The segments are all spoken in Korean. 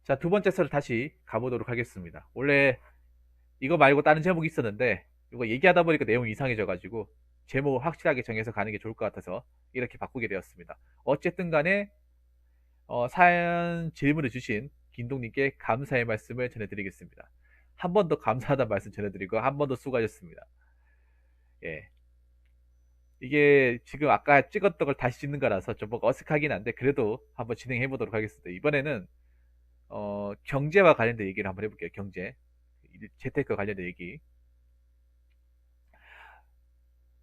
자, 두 번째 썰을 다시 가보도록 하겠습니다. 원래 이거 말고 다른 제목이 있었는데 이거 얘기하다 보니까 내용이 이상해져가지고 제목을 확실하게 정해서 가는 게 좋을 것 같아서 이렇게 바꾸게 되었습니다. 어쨌든 간에 사연 질문을 주신 김동님께 감사의 말씀을 전해드리겠습니다. 한 번 더 감사하다는 말씀 전해드리고 한 번 더 수고하셨습니다. 예. 이게 지금 아까 찍었던 걸 다시 찍는 거라서 좀 뭔가 어색하긴 한데 그래도 한번 진행해 보도록 하겠습니다. 이번에는 경제와 관련된 얘기를 한번 해볼게요. 경제. 재테크 관련된 얘기.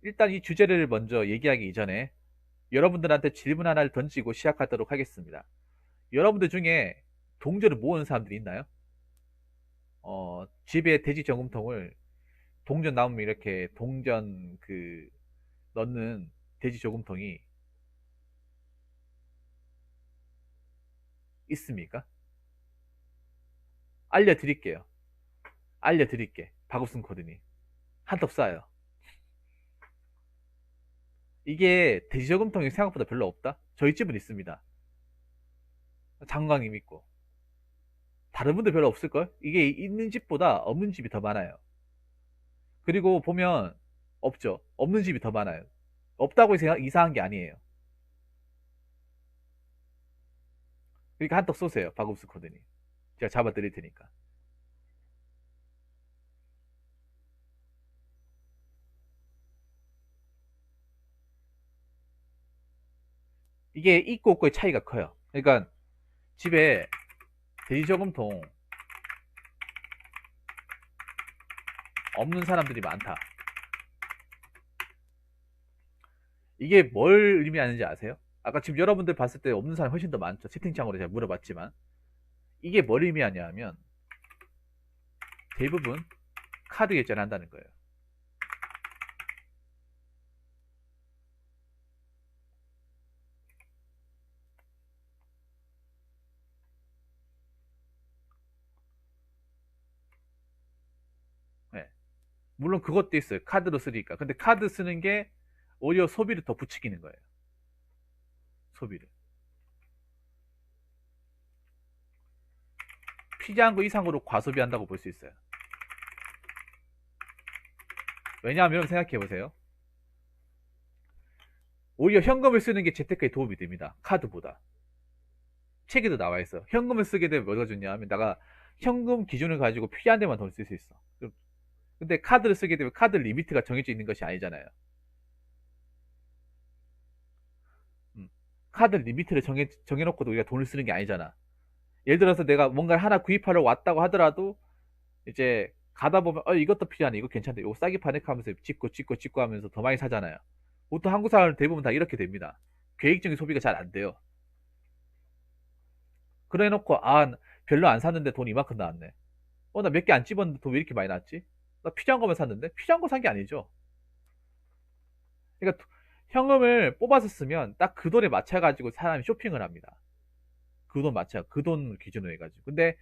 일단 이 주제를 먼저 얘기하기 이전에 여러분들한테 질문 하나를 던지고 시작하도록 하겠습니다. 여러분들 중에 동전을 모으는 사람들이 있나요? 집에 돼지 저금통을 동전 나오면 이렇게 동전 넣는 돼지 저금통이 있습니까? 알려드릴게요. 알려드릴게. 박우순 코드님. 한턱 쏴요. 이게 돼지 저금통이 생각보다 별로 없다? 저희 집은 있습니다. 장관님 있고. 다른 분들 별로 없을걸? 이게 있는 집보다 없는 집이 더 많아요. 그리고 보면 없죠. 없는 집이 더 많아요. 없다고 이상한 게 아니에요. 그러니까 한턱 쏘세요. 박우순 코드님. 제가 잡아드릴 테니까. 이게 있고 없고의 차이가 커요. 그러니까 집에 돼지 저금통 없는 사람들이 많다. 이게 뭘 의미하는지 아세요? 아까 지금 여러분들 봤을 때 없는 사람이 훨씬 더 많죠. 채팅창으로 제가 물어봤지만. 이게 뭘 의미하냐 하면 대부분 카드 결제를 한다는 거예요. 네. 물론 그것도 있어요. 카드로 쓰니까. 근데 카드 쓰는 게 오히려 소비를 더 부추기는 거예요. 소비를. 필요한 거 이상으로 과소비한다고 볼 수 있어요. 왜냐하면 생각해 보세요. 오히려 현금을 쓰는 게 재테크에 도움이 됩니다. 카드보다. 책에도 나와 있어. 현금을 쓰게 되면 뭐가 좋냐 하면 내가 현금 기준을 가지고 필요한 데만 돈을 쓸 수 있어. 근데 카드를 쓰게 되면 카드 리미트가 정해져 있는 것이 아니잖아요. 음. 카드 리미트를 정해놓고도 우리가 돈을 쓰는 게 아니잖아. 예를 들어서 내가 뭔가를 하나 구입하러 왔다고 하더라도 이제 가다 보면 이것도 필요하네, 이거 괜찮네, 이거 싸게 파네 하면서 찍고 하면서 더 많이 사잖아요. 보통 한국 사람 대부분 다 이렇게 됩니다. 계획적인 소비가 잘 안 돼요. 그래 놓고 별로 안 샀는데 돈 이만큼 나왔네. 나 몇 개 안 집었는데 돈 왜 이렇게 많이 나왔지? 나 필요한 거만 샀는데 필요한 거 산 게 아니죠. 그러니까 현금을 뽑아서 쓰면 딱 그 돈에 맞춰 가지고 사람이 쇼핑을 합니다. 그 돈 맞춰, 그 돈 기준으로 해가지고. 근데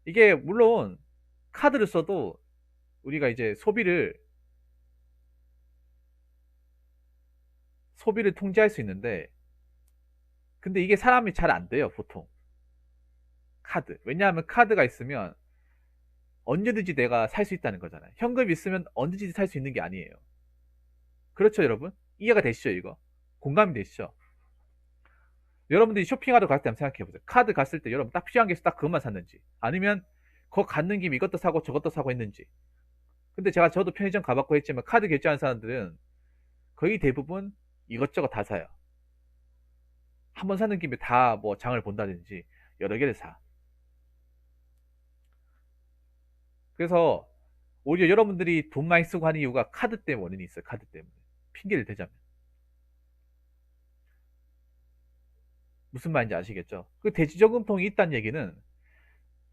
이게 물론 카드를 써도 우리가 이제 소비를 통제할 수 있는데, 근데 이게 사람이 잘 안 돼요, 보통. 카드. 왜냐하면 카드가 있으면 언제든지 내가 살 수 있다는 거잖아요. 현금이 있으면 언제든지 살 수 있는 게 아니에요. 그렇죠, 여러분? 이해가 되시죠, 이거? 공감이 되시죠? 여러분들이 쇼핑하러 갈 때 한번 생각해 보세요. 카드 갔을 때 여러분 딱 필요한 게 있어, 딱 그것만 샀는지, 아니면 거 갔는 김에 이것도 사고 저것도 사고 했는지. 근데 저도 편의점 가봤고 했지만 카드 결제하는 사람들은 거의 대부분 이것저것 다 사요. 한 번 사는 김에 다 뭐 장을 본다든지 여러 개를 사. 그래서 오히려 여러분들이 돈 많이 쓰고 하는 이유가 카드 때문에 원인이 있어요. 카드 때문에. 핑계를 대자면. 무슨 말인지 아시겠죠? 그 돼지 저금통이 있다는 얘기는,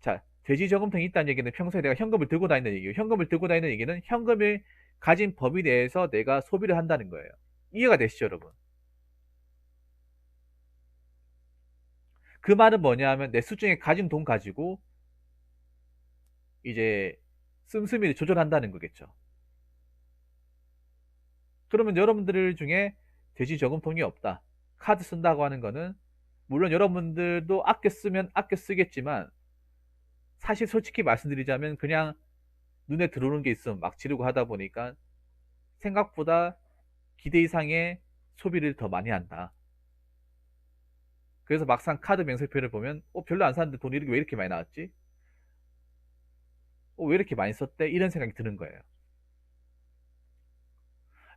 자, 돼지 저금통이 있다는 얘기는 평소에 내가 현금을 들고 다니는 얘기예요. 현금을 들고 다니는 얘기는 현금을 가진 범위 내에서 내가 소비를 한다는 거예요. 이해가 되시죠, 여러분? 그 말은 뭐냐 하면 내 수중에 가진 돈 가지고 이제 씀씀이를 조절한다는 거겠죠. 그러면 여러분들 중에 돼지 저금통이 없다, 카드 쓴다고 하는 거는, 물론 여러분들도 아껴 쓰면 아껴 쓰겠지만 사실 솔직히 말씀드리자면 그냥 눈에 들어오는 게 있으면 막 지르고 하다 보니까 생각보다 기대 이상의 소비를 더 많이 한다. 그래서 막상 카드 명세표를 보면 별로 안 샀는데 돈이 왜 이렇게 많이 나왔지? 왜 이렇게 많이 썼대? 이런 생각이 드는 거예요.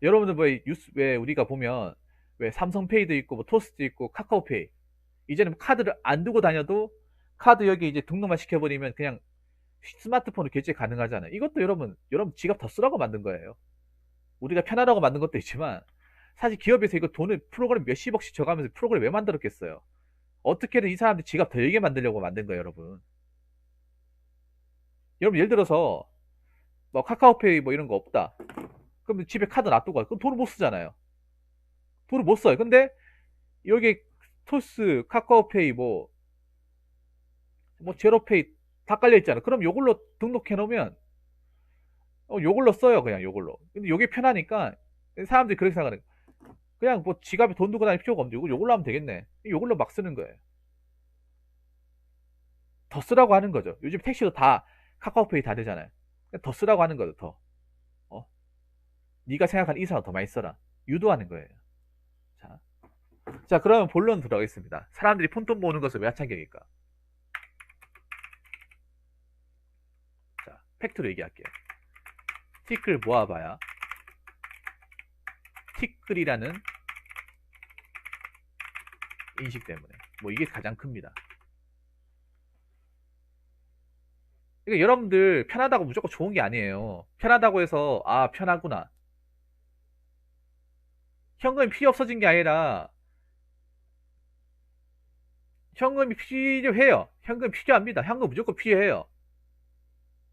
여러분들 왜 우리가 보면 왜 삼성페이도 있고 뭐 토스도 있고 카카오페이 이제는 카드를 안 두고 다녀도 카드 여기 이제 등록만 시켜버리면 그냥 스마트폰으로 결제 가능하잖아요. 이것도 여러분 지갑 더 쓰라고 만든 거예요. 우리가 편하라고 만든 것도 있지만 사실 기업에서 이거 돈을 프로그램 몇십억씩 줘가면서 프로그램 왜 만들었겠어요? 어떻게든 이 사람들 지갑 더 열게 만들려고 만든 거예요, 여러분. 여러분 예를 들어서 뭐 카카오페이 뭐 이런 거 없다. 그럼 집에 카드 놔두고 가. 그럼 돈을 못 쓰잖아요. 돈을 못 써요. 근데 여기 토스, 카카오페이 뭐 제로페이 다 깔려 있잖아. 그럼 요걸로 등록해 놓으면 요걸로 써요, 그냥 요걸로. 근데 요게 편하니까 사람들이 그렇게 생각하는 거예요. 그냥 뭐 지갑에 돈 두고 다닐 필요가 없는데 요걸로 하면 되겠네. 요걸로 막 쓰는 거예요. 더 쓰라고 하는 거죠. 요즘 택시도 다 카카오페이 다 되잖아요. 더 쓰라고 하는 거죠, 더. 어? 네가 생각하는 이상은 더 많이 써라. 유도하는 거예요. 자, 그러면 본론 들어가겠습니다. 사람들이 푼돈 모으는 것을 왜 하찮게일까? 자, 팩트로 얘기할게요. 티끌 모아봐야 티끌이라는 인식 때문에 이게 가장 큽니다. 그러니까 여러분들 편하다고 무조건 좋은 게 아니에요. 편하다고 해서 편하구나. 현금이 필요 없어진 게 아니라 현금이 필요해요. 현금 필요합니다. 현금 무조건 필요해요.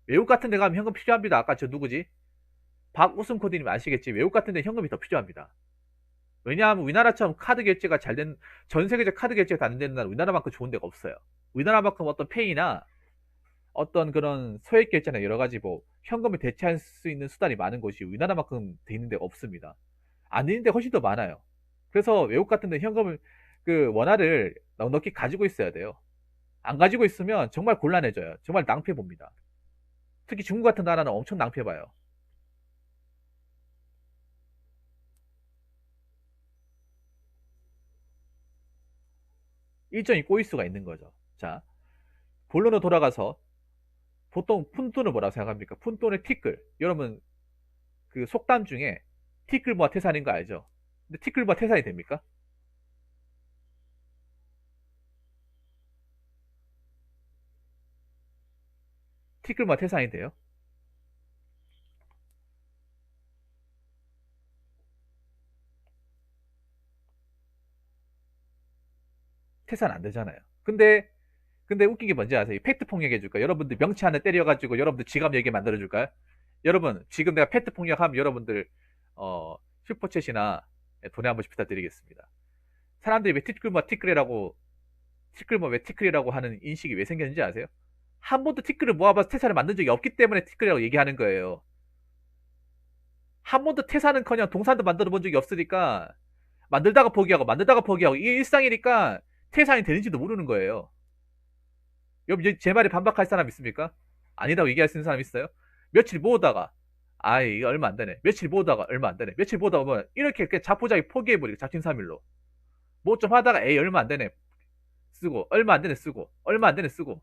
외국 같은 데 가면 현금 필요합니다. 아까 저 누구지? 박우승 코디님 아시겠지? 외국 같은 데 현금이 더 필요합니다. 왜냐하면 우리나라처럼 카드 결제가 전 세계적 카드 결제가 안 되는 나라 우리나라만큼 좋은 데가 없어요. 우리나라만큼 어떤 페이나 어떤 그런 소액 결제나 여러 가지 현금을 대체할 수 있는 수단이 많은 곳이 우리나라만큼 돼 있는 데가 없습니다. 안 되는 데 훨씬 더 많아요. 그래서 외국 같은 데 현금을 원화를 넉넉히 가지고 있어야 돼요. 안 가지고 있으면 정말 곤란해져요. 정말 낭패 봅니다. 특히 중국 같은 나라는 엄청 낭패 봐요. 일정이 꼬일 수가 있는 거죠. 자, 본론으로 돌아가서 보통 푼돈을 뭐라고 생각합니까? 푼돈의 티끌. 여러분 그 속담 중에 티끌 모아 태산인 거 알죠? 근데 티끌 모아 태산이 됩니까? 티끌 모아 태산이 돼요? 태산 안 되잖아요. 근데 웃긴 게 뭔지 아세요? 팩트 폭력해 줄까? 여러분들 명치 하나 때려가지고 여러분들 지갑 얘기 만들어 줄까요? 여러분 지금 내가 팩트 폭력하면 여러분들 어, 슈퍼챗이나 돈에 한 번씩 부탁드리겠습니다. 사람들이 왜 티끌모 티끌이라고 티끌모 왜 티끌이라고 하는 인식이 왜 생겼는지 아세요? 한 번도 티끌을 모아봐서 태산을 만든 적이 없기 때문에 티끌이라고 얘기하는 거예요. 한 번도 태산은커녕 동산도 만들어 본 적이 없으니까 만들다가 포기하고 이게 일상이니까 태산이 되는지도 모르는 거예요. 여러분 제 말에 반박할 사람 있습니까? 아니라고 얘기할 수 있는 사람 있어요? 며칠 모으다가 이거 얼마 안 되네. 며칠 모으다가 얼마 안 되네. 며칠 모으다가 뭐 이렇게 자포자기 포기해버리고 작심삼일로 뭐 좀 하다가 얼마 안 되네 쓰고 얼마 안 되네 쓰고 얼마 안 되네 쓰고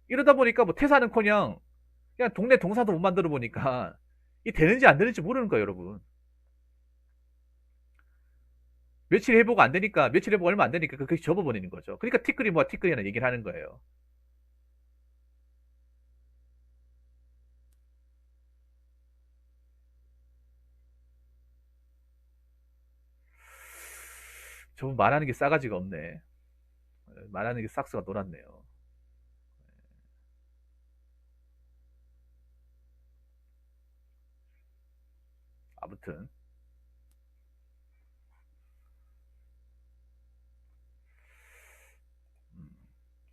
이러다 보니까 뭐 퇴사는커녕 그냥 동네 동산도 못 만들어 보니까 이 되는지 안 되는지 모르는 거예요, 여러분. 며칠 해보고 안 되니까 며칠 해보고 얼마 안 되니까 그렇게 접어버리는 거죠. 그러니까 티끌이 뭐야 티끌이라는 얘기를 하는 거예요. 저분 말하는 게 싸가지가 없네. 말하는 게 싹스가 놀았네요. 아무튼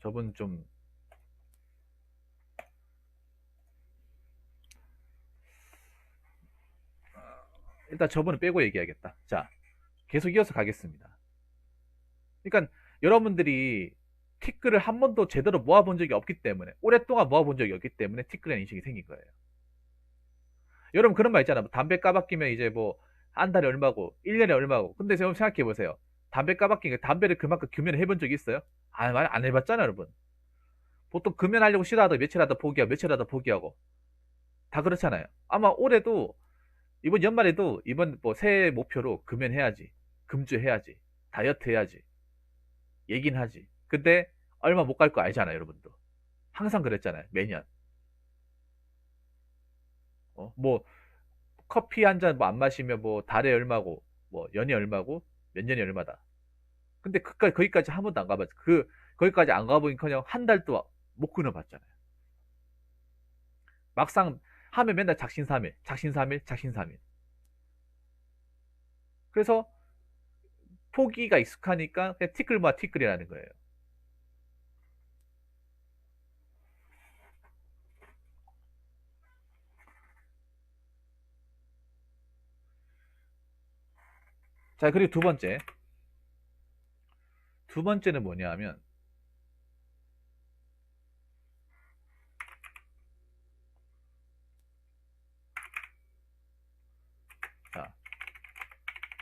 저분 좀 일단 저분은 빼고 얘기하겠다. 자, 계속 이어서 가겠습니다. 그러니까 여러분들이 티끌을 한 번도 제대로 모아본 적이 없기 때문에, 오랫동안 모아본 적이 없기 때문에 티끌이라는 인식이 생긴 거예요. 여러분 그런 말 있잖아. 뭐 담배 까박기면 이제 뭐 한 달에 얼마고 1년에 얼마고. 근데 여러분 생각해 보세요. 담배 까박기 담배를 그만큼 금연을 해본 적이 있어요? 안 해봤잖아요, 여러분. 보통 금연하려고 시도하다 며칠 하다 포기하고 며칠 하다 포기하고 다 그렇잖아요. 아마 올해도 이번 연말에도 이번 뭐 새해 목표로 금연해야지, 금주해야지, 다이어트 해야지 얘긴 하지. 근데 얼마 못 갈 거 알잖아요, 여러분도. 항상 그랬잖아요, 매년. 뭐 커피 한 잔 뭐 안 마시면 뭐 달에 얼마고 뭐 연이 얼마고 몇 년이 얼마다. 근데 그까지 거기까지 한 번도 안 가봤죠. 거기까지 안 가보니까요 한 달도 못 끊어봤잖아요. 막상 하면 맨날 작심삼일, 작심삼일, 작심삼일. 그래서 포기가 익숙하니까 그냥 티끌 모아 티끌이라는 거예요. 자, 그리고 두 번째는 뭐냐면, 자,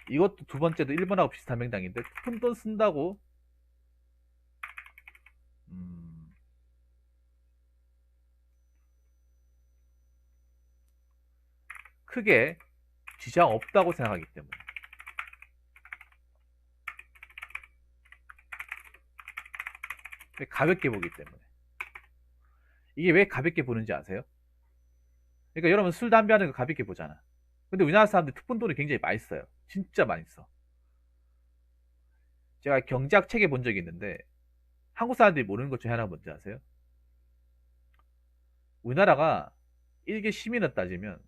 이것도 두 번째도 1번하고 비슷한 맥락인데, 푼돈 쓴다고, 음, 크게 지장 없다고 생각하기 때문에. 가볍게 보기 때문에. 이게 왜 가볍게 보는지 아세요? 그러니까 여러분 술, 담배 하는 거 가볍게 보잖아. 근데 우리나라 사람들이 푼돈을 굉장히 많이 써요. 진짜 많이 써. 제가 경제학 책에 본 적이 있는데, 한국 사람들이 모르는 것 중에 하나가 뭔지 아세요? 우리나라가 일개 시민을 따지면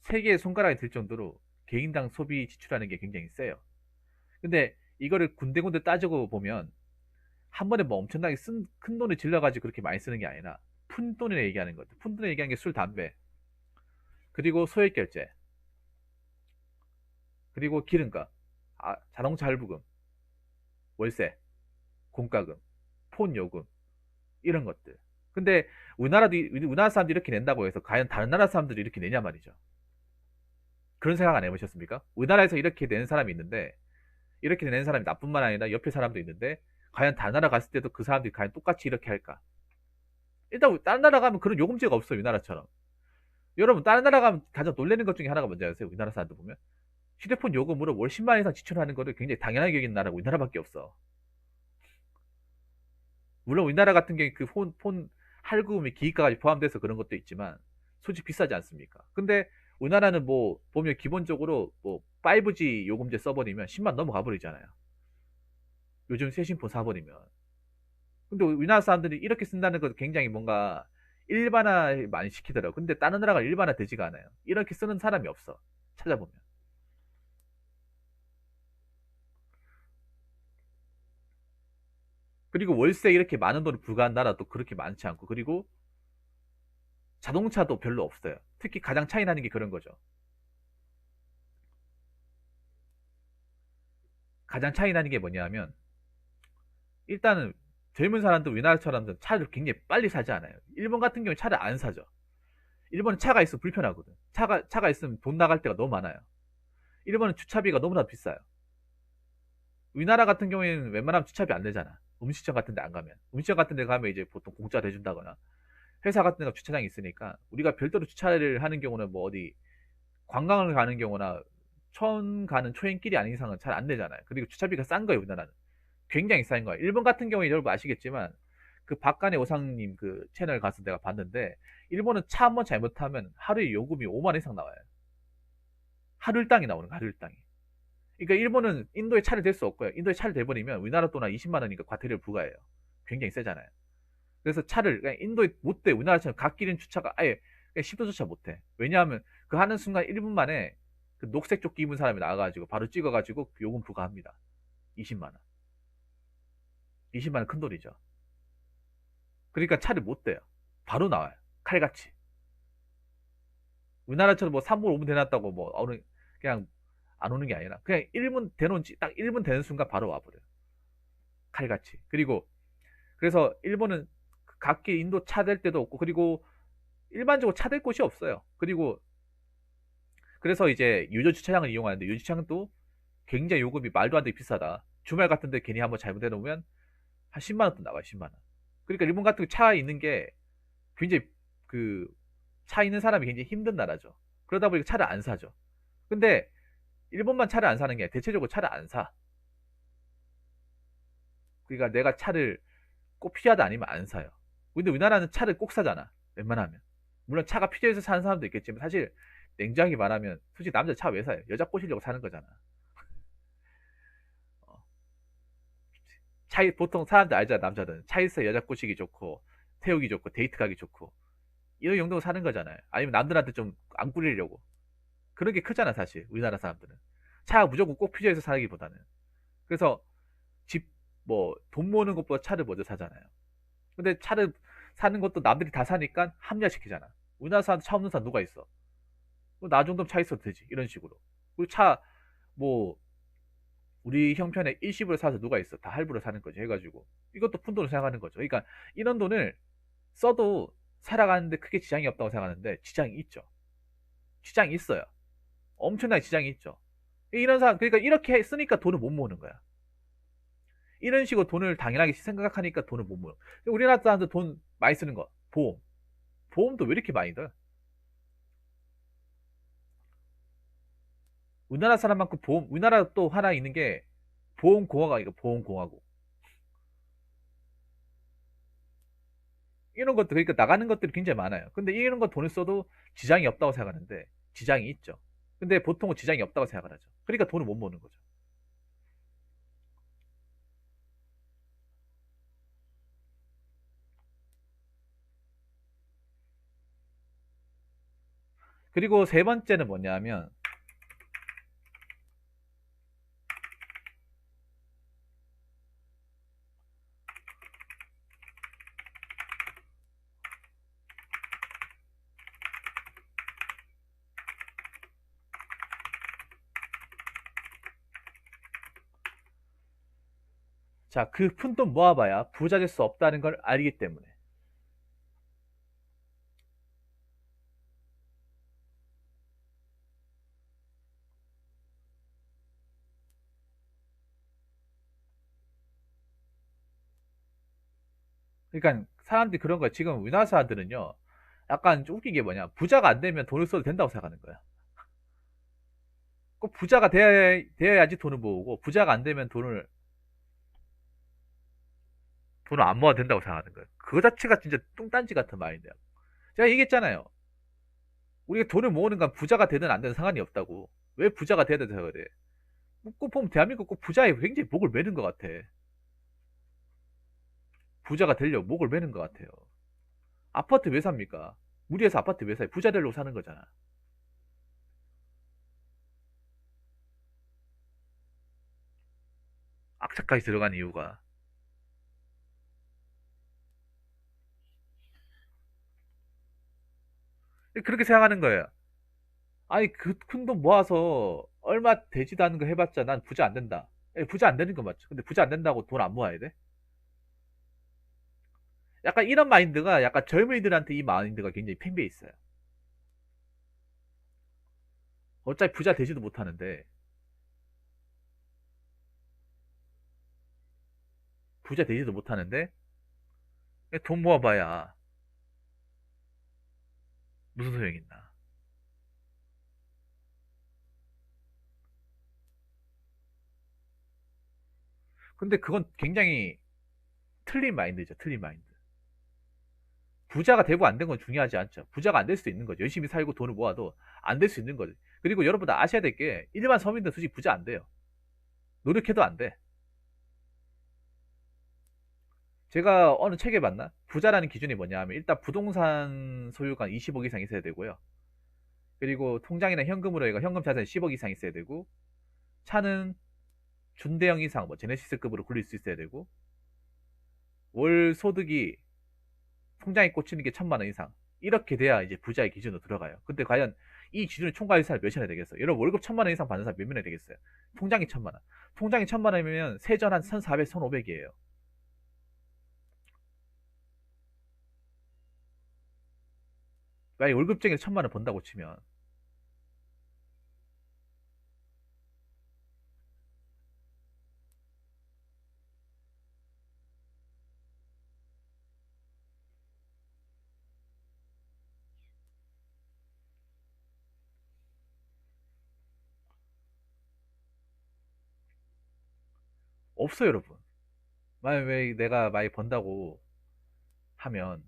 세개의 손가락에 들 정도로 개인당 소비 지출하는 게 굉장히 세요. 근데 이거를 군데군데 따지고 보면 한 번에 뭐 엄청나게 큰 돈을 질러가지고 그렇게 많이 쓰는 게 아니라 푼돈을 얘기하는 거죠. 푼돈을 얘기하는 게 술, 담배, 그리고 소액결제, 그리고 기름값, 자동차 할부금, 월세, 공과금, 폰 요금, 이런 것들. 근데 우리나라 사람들이 이렇게 낸다고 해서 과연 다른 나라 사람들이 이렇게 내냐 말이죠. 그런 생각 안 해보셨습니까? 우리나라에서 이렇게 내는 사람이 있는데, 이렇게 내는 사람이 나뿐만 아니라 옆에 사람도 있는데, 과연 다른 나라 갔을 때도 그 사람들이 과연 똑같이 이렇게 할까? 일단 다른 나라 가면 그런 요금제가 없어요, 우리나라처럼. 여러분 다른 나라 가면 가장 놀라는 것 중에 하나가 뭔지 아세요? 우리나라 사람들 보면 휴대폰 요금으로 월 10만 원 이상 지출하는 거를 굉장히 당연하게 여기는 나라가 우리나라밖에 없어. 물론 우리나라 같은 경우에 그 폰 할부금이 기기가까지 포함돼서 그런 것도 있지만 솔직히 비싸지 않습니까? 근데 우리나라는 뭐 보면 기본적으로 뭐 5G 요금제 써버리면 10만 넘어가 버리잖아요. 요즘 새 신폰 사버리면. 근데 우리나라 사람들이 이렇게 쓴다는 것도 굉장히 뭔가 일반화 많이 시키더라고. 근데 다른 나라가 일반화 되지가 않아요. 이렇게 쓰는 사람이 없어. 찾아보면. 그리고 월세 이렇게 많은 돈을 부과한 나라도 그렇게 많지 않고, 그리고 자동차도 별로 없어요. 특히 가장 차이 나는 게 그런 거죠. 가장 차이 나는 게 뭐냐면, 일단은 젊은 사람들, 우리나라 사람들은 차를 굉장히 빨리 사지 않아요. 일본 같은 경우는 차를 안 사죠. 일본은 차가 있으면 불편하거든. 차가 있으면 돈 나갈 때가 너무 많아요. 일본은 주차비가 너무나 비싸요. 우리나라 같은 경우에는 웬만하면 주차비 안 내잖아. 음식점 같은 데 안 가면. 음식점 같은 데 가면 이제 보통 공짜 대준다거나, 회사 같은 데가 주차장이 있으니까 우리가 별도로 주차를 하는 경우는 뭐 어디 관광을 가는 경우나 촌 가는 초행길이 아닌 이상은 잘 안 내잖아요. 그리고 주차비가 싼 거예요, 우리나라는. 굉장히 싼 거예요. 일본 같은 경우에 여러분 아시겠지만 그 박간의 오상님 그 채널 가서 내가 봤는데, 일본은 차 한 번 잘못하면 하루에 요금이 5만 원 이상 나와요. 하루 일당이 나오는 거, 하루 일당이. 그러니까 일본은 인도에 차를 댈 수 없고요. 인도에 차를 대버리면 우리나라 돈한 20만 원이니까 과태료를 부과해요. 굉장히 세잖아요. 그래서 차를 그냥 인도에 못 대. 우리나라처럼 갓길은 주차가 아예 10도 주차 못 해. 왜냐하면 그 하는 순간 1분 만에 그 녹색 조끼 입은 사람이 나와가지고 바로 찍어가지고 요금 부과합니다. 20만 원. 20만 원 큰 돈이죠. 그러니까 차를 못 대요. 바로 나와요. 칼같이. 우리나라처럼 뭐 3분 5분 대놨다고 뭐 그냥 안 오는 게 아니라 그냥 1분 대놓은 딱 1분 되는 순간 바로 와버려요. 칼같이. 그리고 그래서 일본은 각기 인도 차 댈 데도 없고, 그리고 일반적으로 차 댈 곳이 없어요. 그리고 그래서 이제 유저 주차장을 이용하는데, 유저 주차장도 굉장히 요금이 말도 안 되게 비싸다. 주말 같은데 괜히 한번 잘못해 놓으면 한 10만 원 돈 나가요. 10만 원. 그러니까 일본 같은 차 있는 게 굉장히, 그 차 있는 사람이 굉장히 힘든 나라죠. 그러다 보니까 차를 안 사죠. 근데 일본만 차를 안 사는 게 아니라 대체적으로 차를 안 사. 그러니까 내가 차를 꼭 필요하다 아니면 안 사요. 근데 우리나라는 차를 꼭 사잖아. 웬만하면. 물론 차가 필요해서 사는 사람도 있겠지만, 사실 냉정하게 말하면 솔직히 남자 차 왜 사요? 여자 꼬시려고 사는 거잖아. 어. 보통 사람들 알잖아. 남자들은 차 있어 여자 꼬시기 좋고, 태우기 좋고, 데이트 가기 좋고, 이런 용도로 사는 거잖아요. 아니면 남들한테 좀 안 꿀리려고. 그런 게 크잖아, 사실 우리나라 사람들은. 차가 무조건 꼭 필요해서 사기보다는. 그래서 집, 뭐 돈 모으는 것보다 차를 먼저 사잖아요. 근데 차를 사는 것도 남들이 다 사니까 합리화시키잖아. 우리나라 사람 차 없는 사람 누가 있어? 나 정도면 차 있어도 되지, 이런 식으로. 그리고 차, 뭐 우리 형편에 일시불 사서 누가 있어? 다 할부로 사는 거지, 해가지고. 이것도 푼돈을 생각하는 거죠. 그러니까 이런 돈을 써도 살아가는데 크게 지장이 없다고 생각하는데, 지장이 있죠. 지장이 있어요. 엄청나게 지장이 있죠. 이런 사람, 그러니까 이렇게 쓰니까 돈을 못 모으는 거야. 이런 식으로 돈을 당연하게 생각하니까 돈을 못 모여. 우리나라 사람들 돈 많이 쓰는 거, 보험. 보험도 왜 이렇게 많이 들? 우리나라 사람만큼 보험, 우리나라 또 하나 있는 게 보험공화가, 이거 보험공화국. 이런 것들, 그러니까 나가는 것들이 굉장히 많아요. 근데 이런 거 돈을 써도 지장이 없다고 생각하는데, 지장이 있죠. 근데 보통은 지장이 없다고 생각을 하죠. 그러니까 돈을 못 모으는 거죠. 그리고 세 번째는 뭐냐면, 자, 그 푼돈 모아봐야 부자 될 수 없다는 걸 알기 때문에. 그러니까 사람들이 그런 거야. 지금 우리나라 사람들은요, 약간 좀 웃긴 게 뭐냐, 부자가 안 되면 돈을 써도 된다고 생각하는 거야. 꼭 부자가 되어야지 돈을 모으고, 부자가 안 되면 돈을 안 모아도 된다고 생각하는 거예요. 그거 자체가 진짜 뚱딴지 같은 마인드야. 제가 얘기했잖아요. 우리가 돈을 모으는 건 부자가 되든 안 되든 상관이 없다고. 왜 부자가 돼야 된다고 그래? 꼭 보면 대한민국 꼭 부자에 굉장히 목을 매는 것 같아. 부자가 되려고 목을 매는 것 같아요. 아파트 왜 삽니까? 무리해서 아파트 왜 사요? 부자 되려고 사는 거잖아. 악착까지 들어간 이유가. 그렇게 생각하는 거예요. 아니, 그 큰 돈 모아서 얼마 되지도 않은 거 해봤자 난 부자 안 된다. 부자 안 되는 거 맞죠? 근데 부자 안 된다고 돈 안 모아야 돼? 약간 이런 마인드가, 약간 젊은이들한테 이 마인드가 굉장히 팽배해 있어요. 어차피 부자 되지도 못하는데, 부자 되지도 못하는데, 돈 모아봐야 무슨 소용이 있나. 근데 그건 굉장히 틀린 마인드죠. 틀린 마인드. 부자가 되고 안 된 건 중요하지 않죠. 부자가 안 될 수도 있는 거죠. 열심히 살고 돈을 모아도 안 될 수 있는 거죠. 그리고 여러분들 아셔야 될 게, 일반 서민들 솔직히 부자 안 돼요. 노력해도 안 돼. 제가 어느 책에 봤나? 부자라는 기준이 뭐냐 하면, 일단 부동산 소유가 20억 이상 있어야 되고요. 그리고 통장이나 현금으로 해가 현금 자산이 10억 이상 있어야 되고, 차는 준대형 이상, 뭐 제네시스급으로 굴릴 수 있어야 되고, 월 소득이 통장에 꽂히는 게 1,000만 원 이상. 이렇게 돼야 이제 부자의 기준으로 들어가요. 근데 과연 이 기준을 총괄할 사람이 몇이나 되겠어요? 여러분, 월급 1,000만 원 이상 받는 사람 몇 명이나 되겠어요? 통장이 1,000만 원. 통장이 1,000만 원이면 세전 한 1,400, 1,500이에요. 만약에 월급쟁이를 1,000만 원 번다고 치면 없어요, 여러분. 만약에 내가 많이 번다고 하면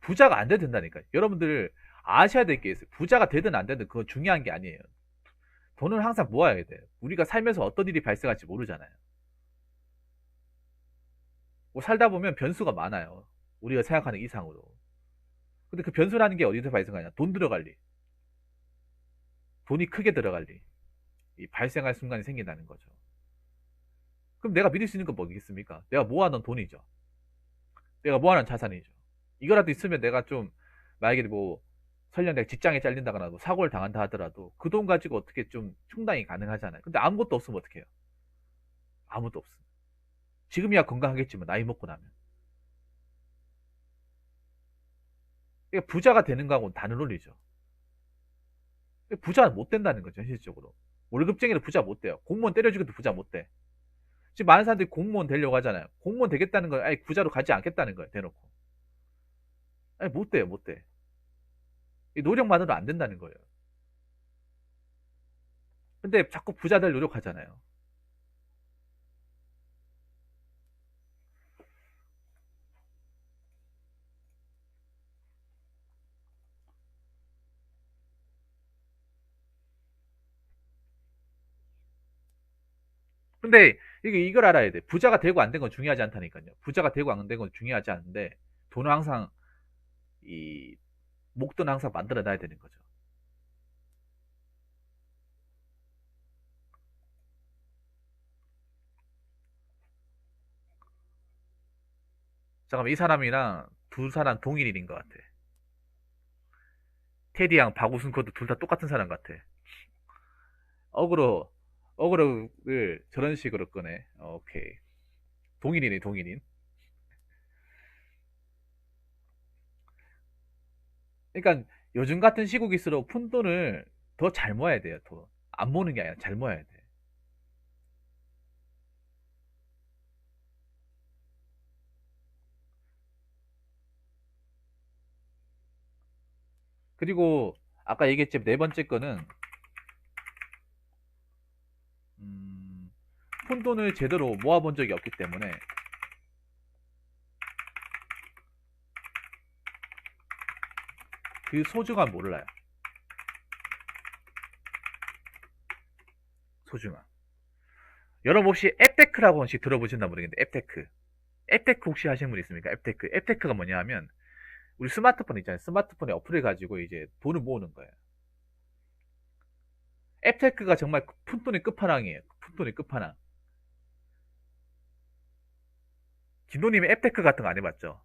부자가 안 돼도 된다니까요. 여러분들 아셔야 될 게 있어요. 부자가 되든 안 되든 그건 중요한 게 아니에요. 돈은 항상 모아야 돼요. 우리가 살면서 어떤 일이 발생할지 모르잖아요. 뭐 살다 보면 변수가 많아요. 우리가 생각하는 이상으로. 근데 그 변수라는 게 어디서 발생하냐? 돈 들어갈 일. 돈이 크게 들어갈 일. 이 발생할 순간이 생긴다는 거죠. 그럼 내가 믿을 수 있는 건 뭐겠습니까? 내가 모아놓은 돈이죠. 내가 모아놓은 자산이죠. 이거라도 있으면 내가 좀, 만약에 뭐, 설령 내가 직장에 잘린다거나 뭐 사고를 당한다 하더라도 그 돈 가지고 어떻게 좀 충당이 가능하잖아요. 근데 아무것도 없으면 어떡해요? 아무것도 없어. 지금이야 건강하겠지만 나이 먹고 나면. 그러니까 부자가 되는 거하고는 다른 논리죠. 부자는 못 된다는 거죠, 현실적으로. 월급쟁이도 부자 못 돼요. 공무원 때려주기도 부자 못 돼. 지금 많은 사람들이 공무원 되려고 하잖아요. 공무원 되겠다는 건 아예 부자로 가지 않겠다는 거예요, 대놓고. 아니, 못 돼요, 못 돼. 이 노력만으로 안 된다는 거예요. 근데 자꾸 부자들 노력하잖아요. 근데 이걸 알아야 돼. 부자가 되고 안 된 건 중요하지 않다니까요. 부자가 되고 안 된 건 중요하지 않은데 돈은 항상 이 목돈은 항상 만들어 놔야 되는 거죠. 잠깐만 이 사람이랑 두 사람 동일인인 것 같아. 테디랑 박우순 코도 둘 다 똑같은 사람 같아. 어그로 어그로를 저런 식으로 끄네. 오케이. 동일이네 동일인. 그러니까 요즘 같은 시국일수록 푼돈을 더 잘 모아야 돼요. 더 안 모으는 게 아니라 잘 모아야 돼. 그리고 아까 얘기했지만 네 번째 거는 음, 푼돈을 제대로 모아본 적이 없기 때문에 그 소중함 몰라요. 소중함. 여러분 혹시 앱테크라고 혹시 들어보셨나 모르겠는데 앱테크. 앱테크 혹시 하시는 분 있습니까? 앱테크. 앱테크가 뭐냐 하면 우리 스마트폰 있잖아요. 스마트폰에 어플을 가지고 이제 돈을 모으는 거예요. 앱테크가 정말 푼돈의 끝판왕이에요. 푼돈의 끝판왕. 김도님이 앱테크 같은 거 안 해봤죠?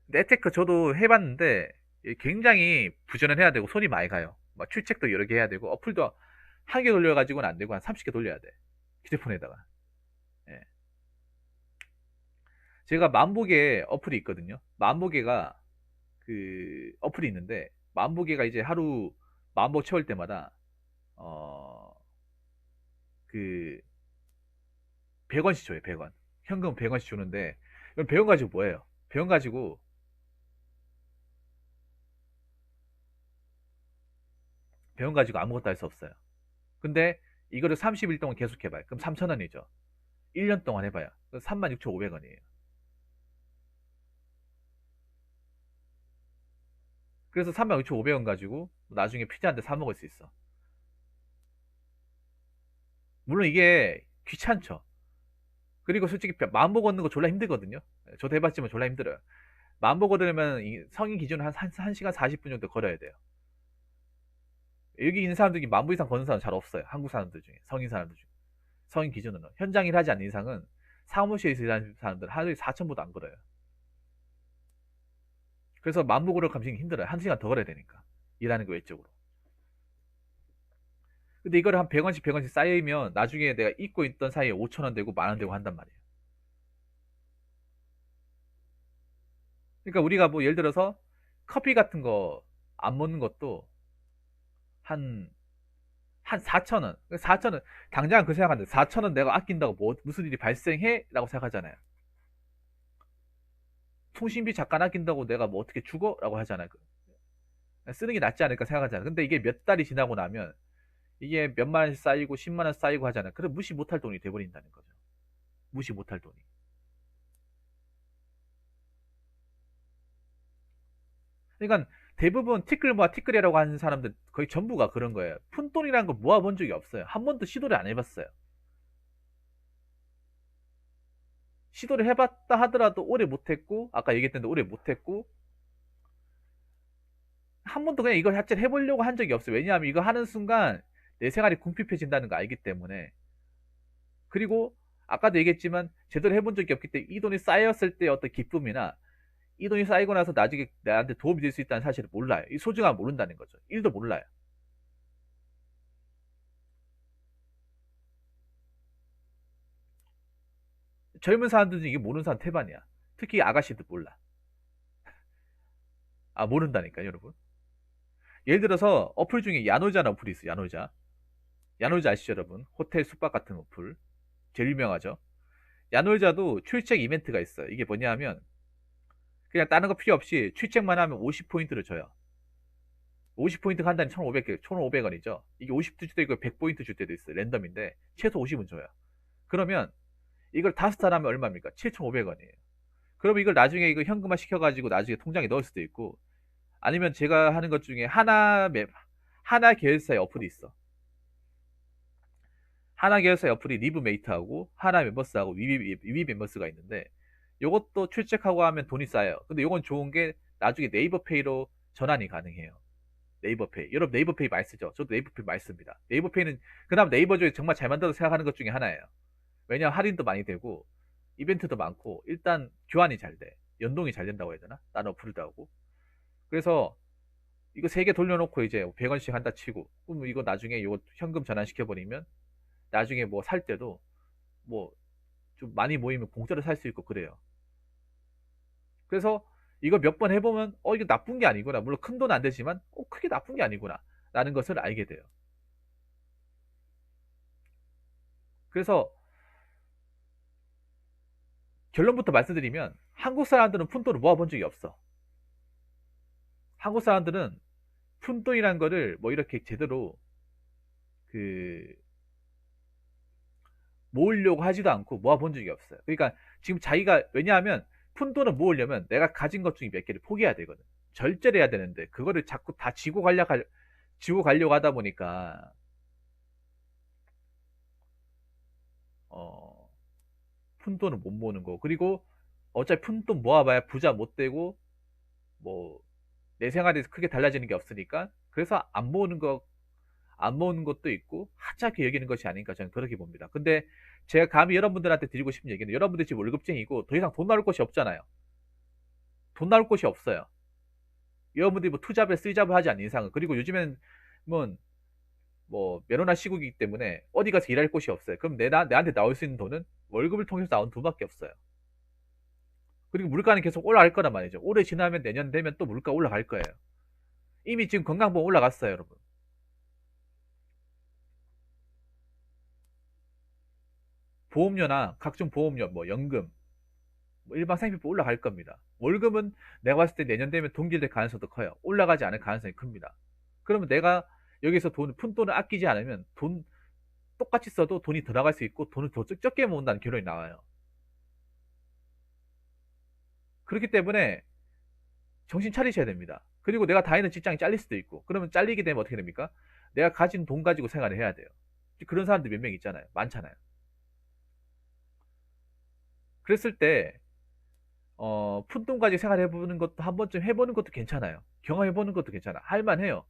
근데 앱테크 저도 해봤는데 굉장히 부전을 해야 되고 손이 많이 가요. 막 출첵도 여러 개 해야 되고 어플도 한 개 돌려가지고는 안 되고 한 30개 돌려야 돼. 휴대폰에다가. 예. 제가 만보개 어플이 있거든요. 만보개가 그 어플이 있는데 만보개가 이제 하루 만보 채울 때마다 어 그 100원씩 줘요. 100원. 현금 100원씩 주는데 그럼 100원 가지고 뭐예요? 100원 가지고 100원 가지고 아무것도 할 수 없어요. 근데 이거를 30일 동안 계속 해봐요. 그럼 3,000원이죠. 1년 동안 해봐요. 36,500원이에요. 그래서 36,500원 가지고 나중에 피자 한 대 사 먹을 수 있어. 물론 이게 귀찮죠. 그리고 솔직히 마음보고 걷는 거 졸라 힘들거든요. 저도 해봤지만 졸라 힘들어요. 마음보고 걸으면 성인 기준으로 한 시간 40분 정도 걸어야 돼요. 여기 있는 사람들 중에 만보 이상 걷는 사람 잘 없어요. 한국 사람들 중에. 성인 사람들 중에. 성인 기준으로. 현장 일 하지 않는 이상은 사무실에서 일하는 사람들 하루에 4,000보도 안 걸어요. 그래서 만보 걸을 감시기 힘들어요. 한 시간 더 걸어야 되니까. 일하는 거 외적으로. 근데 이거를 한 100원씩 100원씩 쌓이면 나중에 내가 잊고 있던 사이에 5,000원 되고 10,000원 되고 한단 말이에요. 그러니까 우리가 뭐 예를 들어서 커피 같은 거 안 먹는 것도 한, 한 4,000원. 4,000원. 당장 그 생각하는데 4,000원 내가 아낀다고 뭐, 무슨 일이 발생해? 라고 생각하잖아요. 통신비 잠깐 아낀다고 내가 뭐 어떻게 죽어? 라고 하잖아요. 쓰는 게 낫지 않을까 생각하잖아요. 근데 이게 몇 달이 지나고 나면 이게 몇만 원씩 쌓이고 10만 원 쌓이고 하잖아요. 그럼 무시 못할 돈이 돼버린다는 거죠. 무시 못할 돈이. 그러니까 대부분 티끌 모아 티끌이라고 하는 사람들 거의 전부가 그런 거예요. 푼돈이라는 걸 모아본 적이 없어요. 한 번도 시도를 안 해봤어요. 시도를 해봤다 하더라도 오래 못했고, 아까 얘기했던데 오래 못했고, 한 번도 그냥 이걸 자체를 해보려고 한 적이 없어요. 왜냐하면 이거 하는 순간 내 생활이 궁핍해진다는 거 알기 때문에. 그리고 아까도 얘기했지만 제대로 해본 적이 없기 때문에 이 돈이 쌓였을 때 어떤 기쁨이나 이 돈이 쌓이고 나서 나중에 나한테 도움이 될 수 있다는 사실을 몰라요. 이 소중함을 모른다는 거죠. 1도 몰라요. 젊은 사람들 중에 이게 모르는 사람 태반이야. 특히 아가씨들 몰라. 아, 모른다니까, 여러분. 예를 들어서 어플 중에 야노자라는 어플이 있어요. 야노자. 야노자 아시죠, 여러분? 호텔 숙박 같은 어플. 제일 유명하죠. 야노자도 출첵 이벤트가 있어요. 이게 뭐냐 하면 그냥 다른 거 필요 없이 출첵만 하면 50포인트를 줘요. 50포인트 한 달에 1,500원이죠. 이게 50도 줄 때도 있고 100포인트 줄 때도 있어요. 랜덤인데 최소 50은 줘요. 그러면 이걸 5달 하면 얼마입니까? 7,500원이에요. 그럼 이걸 나중에 이거 현금화 시켜가지고 나중에 통장에 넣을 수도 있고 아니면 제가 하는 것 중에 하나 계열사의 어플이 있어. 하나 계열사의 어플이 리브메이트하고 하나 멤버스하고 위비 멤버스가 있는데 요것도 출첵하고 하면 돈이 쌓여요. 근데 요건 좋은 게 나중에 네이버페이로 전환이 가능해요. 네이버페이. 여러분 네이버페이 많이 쓰죠? 저도 네이버페이 많이 씁니다. 네이버페이는 그나마 네이버 중에 정말 잘 만들어서 생각하는 것 중에 하나예요. 왜냐하면 할인도 많이 되고 이벤트도 많고 일단 교환이 잘 돼. 연동이 잘 된다고 해야 되나? 다른 어플도 하고. 그래서 이거 3개 돌려놓고 이제 100원씩 한다 치고 그럼 이거 나중에 이거 현금 전환시켜버리면 나중에 뭐 살 때도 뭐 좀 많이 모이면 공짜로 살 수 있고 그래요. 그래서 이거 몇 번 해보면 이거 나쁜 게 아니구나. 물론 큰 돈 안 되지만 크게 나쁜 게 아니구나. 라는 것을 알게 돼요. 그래서 결론부터 말씀드리면 한국 사람들은 푼돈을 모아본 적이 없어. 한국 사람들은 푼돈이란 거를 뭐 이렇게 제대로 그 모으려고 하지도 않고 모아본 적이 없어요. 그러니까 지금 자기가 왜냐하면 푼돈을 모으려면 내가 가진 것 중에 몇 개를 포기해야 되거든. 절제를 해야 되는데 그거를 자꾸 다 지고 가려고 하다 보니까 어, 푼돈을 못 모으는 거. 그리고 어차피 푼돈 모아봐야 부자 못 되고 뭐 내 생활에서 크게 달라지는 게 없으니까 그래서 안 모으는 것도 있고 하찮게 여기는 것이 아닌가 저는 그렇게 봅니다. 근데 제가 감히 여러분들한테 드리고 싶은 얘기는 여러분들 지금 월급쟁이고 더 이상 돈 나올 곳이 없잖아요. 돈 나올 곳이 없어요. 여러분들이 뭐 투잡에 쓰잡을 하지 않는 이상은 그리고 요즘엔 뭐, 뭐 메로나 시국이기 때문에 어디 가서 일할 곳이 없어요. 그럼 내한테 나올 수 있는 돈은 월급을 통해서 나온 돈밖에 없어요. 그리고 물가는 계속 올라갈 거란 말이죠. 올해 지나면 내년 되면 또 물가 올라갈 거예요. 이미 지금 건강보험 올라갔어요, 여러분. 보험료나 각종 보험료, 뭐 연금, 뭐 일반 상품비 올라갈 겁니다. 월급은 내가 봤을 때 내년 되면 동결될 가능성도 커요. 올라가지 않을 가능성이 큽니다. 그러면 내가 여기서 푼돈을 아끼지 않으면 돈 똑같이 써도 돈이 더 나갈 수 있고 돈을 더 적게 모은다는 결론이 나와요. 그렇기 때문에 정신 차리셔야 됩니다. 그리고 내가 다니는 직장이 잘릴 수도 있고 그러면 잘리게 되면 어떻게 됩니까? 내가 가진 돈 가지고 생활을 해야 돼요. 그런 사람들 몇 명 있잖아요. 많잖아요. 그랬을 때 푼돈 가지고 생활해보는 것도 한 번쯤 해보는 것도 괜찮아요. 경험해보는 것도 괜찮아. 할만해요.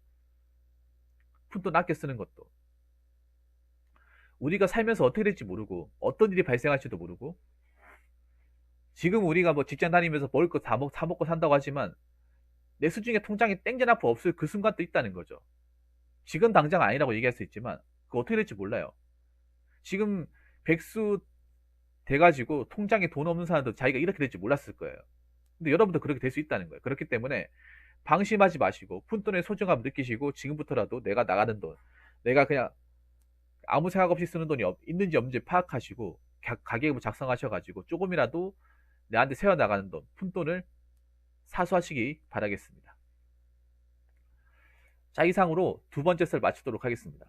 푼돈 아껴 쓰는 것도. 우리가 살면서 어떻게 될지 모르고 어떤 일이 발생할지도 모르고 지금 우리가 뭐 직장 다니면서 먹을 거 다 먹고 산다고 하지만 내 수중에 통장에 땡전 앞으로 없을 그 순간도 있다는 거죠. 지금 당장 아니라고 얘기할 수 있지만 그거 어떻게 될지 몰라요. 지금 백수 돼가지고 통장에 돈 없는 사람도 자기가 이렇게 될지 몰랐을 거예요. 근데 여러분도 그렇게 될 수 있다는 거예요. 그렇기 때문에 방심하지 마시고 푼돈의 소중함 느끼시고 지금부터라도 내가 나가는 돈, 내가 그냥 아무 생각 없이 쓰는 돈이 있는지 없는지 파악하시고 가계부 작성하셔가지고 조금이라도 내한테 새어나가는 돈, 푼돈을 사수하시기 바라겠습니다. 자, 이상으로 두 번째 썰 마치도록 하겠습니다.